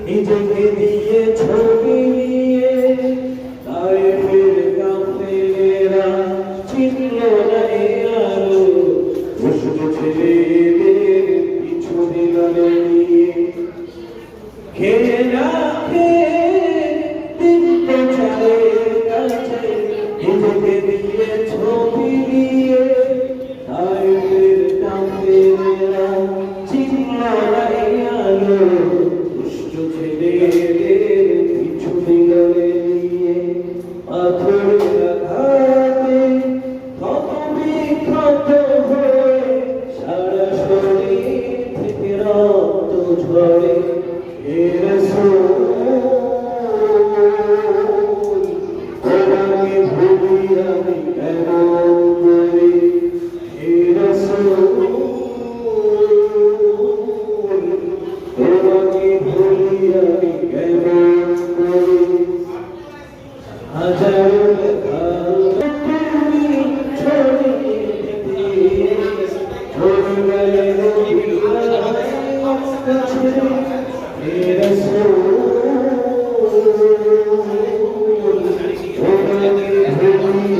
নিজেকে দিয়ে ছবি নিয়ে তায়েফের কাফেরেরা চিনল না এ আলো দুষ্ট ছেলেদের পিছু দিল নিয়ে খেয়ে না খেয়ে দিন প্রচারের কাছে নিজেকে দিয়ে ছবি নিয়ে তায়েফের কাফেরেরা চিনল না এ আলো পিছু দিলে নিয়ে পাথরের আঘাতে ক্ষত বিক্ষত হয়ে সারা শরীর থেকে রক্ত ঝরে হে রাসূল তোমাকে ভুলি আমি কেমন করে হে রাসূল তোমাকে ভুলি আমি কেমন করে হাজারো লেখা তুমি ছড়িয়ে দিয়ে ছড়ি গেলে কাছে